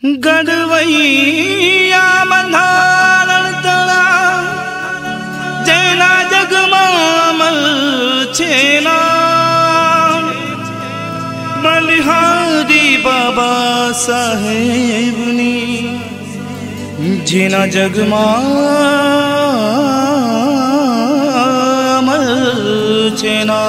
गढ़वैया બંધારણ તળા જેના જગમાં અમલ છે ના બલિહારી બાબા સાહેબની જેના જગમાં અમલ છે ના।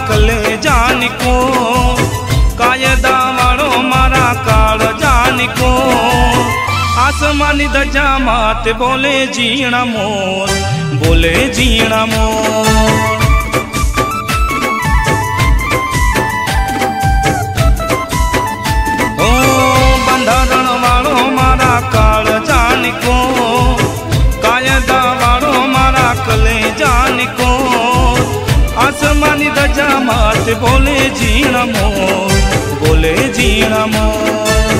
कलेजा निको कायदा वालो मारा काळजा निको आसमानी दजा माते बोले जीणा मोर बोले जीणा मोर। ओ બંધારણ वालो मारा काळजा निको कायदा वालो मारा कलेजा निको आसमानी दजा माते बोले जीणा मोर बोले जीणा मोर।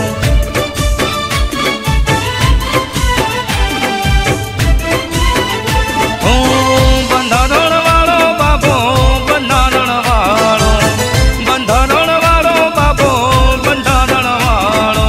ओ બંધારણ वालो बाबो બંધારણ वालो બંધારણ वालो बाबो બંધારણ वालो।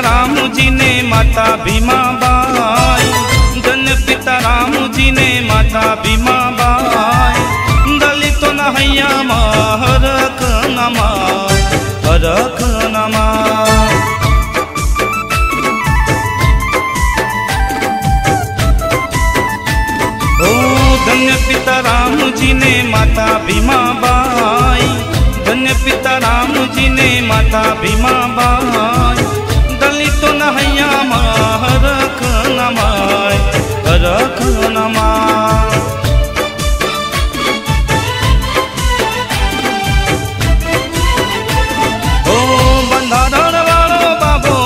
राम जी ने माता भीमा बाई धन पिता राम जी ने माता भीमा बाई दलितों न हैया हरख नमा हरख नमा। ओ धन्य पिता राम जी ने माता भीमा बाई धन्य पिता राम जी ने माता भीमा बाई दलितों न हैया हरख नमाय हरख नमा। ओ બંધારણ वालो बाबो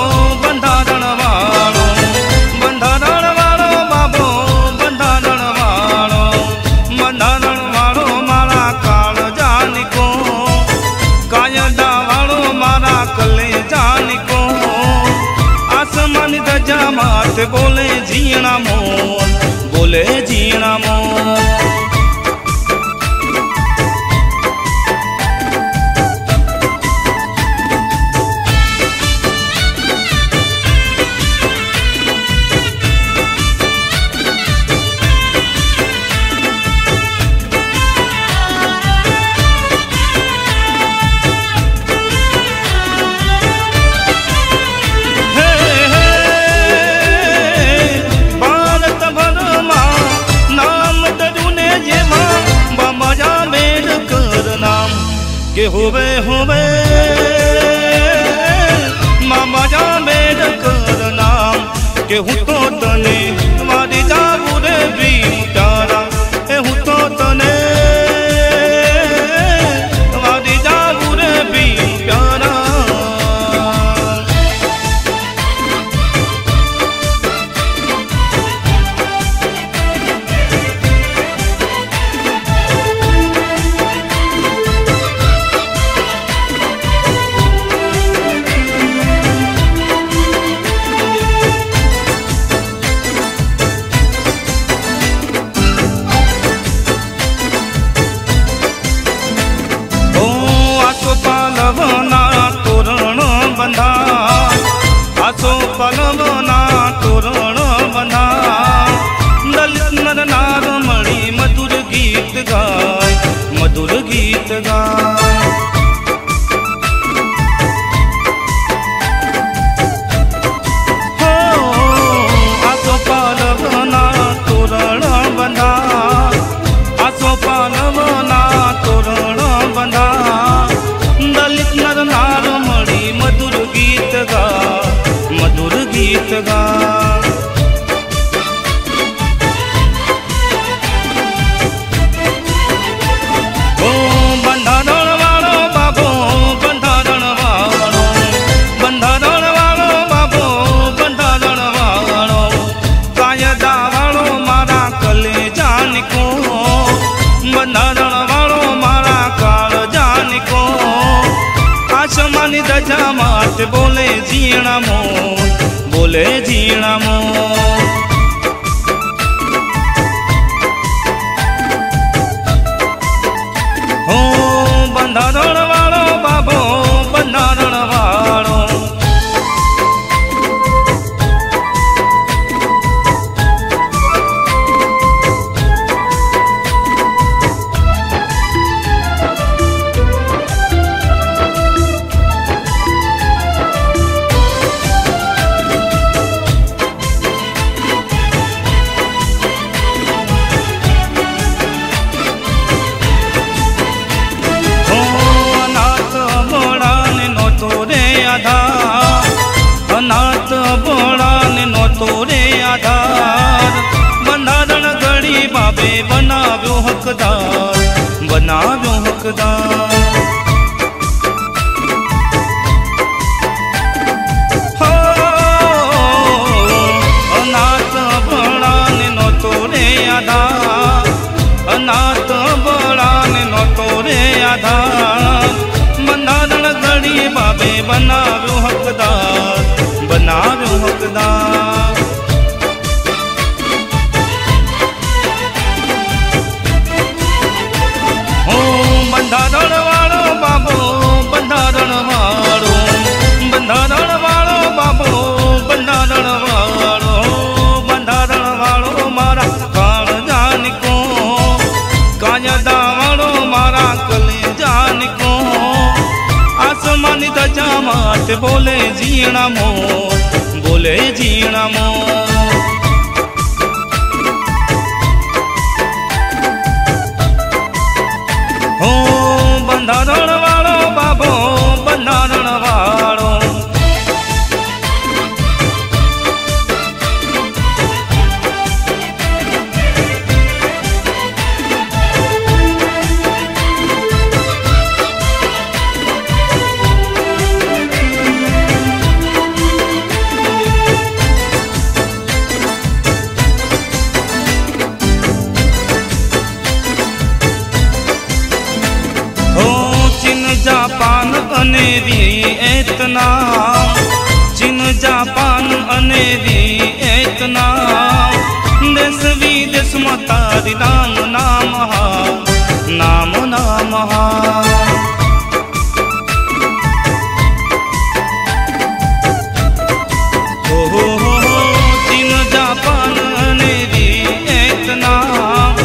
બંધારણ वालो બંધારણ वालो बाबो બંધારણ वालो બંધારણ वालो मारा काळजा निको कायदा वालो मारा कलेजा निको आसमानी दजा माते बोले जीणा मोर बोले जीणा मोर। के होवे होवे मामा जा मेडकर नाम के हूँ तो तने मारी जाऊ रे भी मुटारा ए हूँ तो तने मारी जाऊ रे भी मुटारा। दजा मात बोले जीणा मोर, बोले जीणा मोर। हो બંધારણ વાળો બાબો, બંધારણ વાળો, અનાથ બોળાને નહોતો રે આધાર, બંધારણ ઘડી બાબે બનાવ્યો હકદાર, બનાવ્યો હકદાર। અનાથ બોળાને નહોતો રે આધાર, અનાથ બોળાને નહોતો રે આધાર, બંધારણ ઘડી બાબે બનાવ્યો હકદાર, બનાવ્યો હકદાર। હો બંધારણ વાળો બાબો, બંધારણ વાળો, બંધારણ વાળો બાબો, બંધારણ વાળો, બંધારણ વાળો મારા કાળજાન કો, કાયદા વાળો મારા કલેજાન કો, आसमानी दजा मात बोले जीणा मोर, बोले जीणा मोर। हो બંધારણ વાળો બાબો, બંધારણ વાળો, જાપાન અને વિયેતનામ, ચીન જાપાન અને વિયેતનામ, દેશ વિદેશમાં તારી નામ નામ હા, નામ નામ હા। ચીન જાપાન અને વિયેતનામ,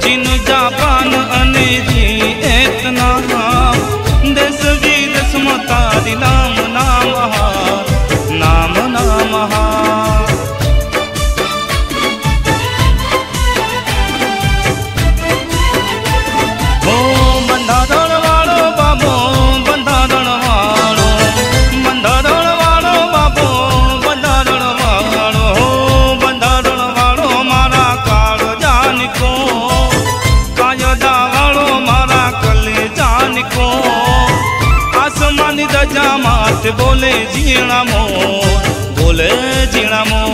ચીન જાપાન અને વિયેતનામ, देश विदेश में तारी नाम नाम हा, नाम नाम हा। हो બંધારણ વાળો બાબો, બંધારણ વાળો, બંધારણ વાળો બાબો, બંધારણ વાળો, બંધારણ વાળો મારા કાળજાન કો, કાયદા વાળો મારા કલેજાન કો, आसमानी दजा मात बोले जीणा मोर, बोले जीणा मोर।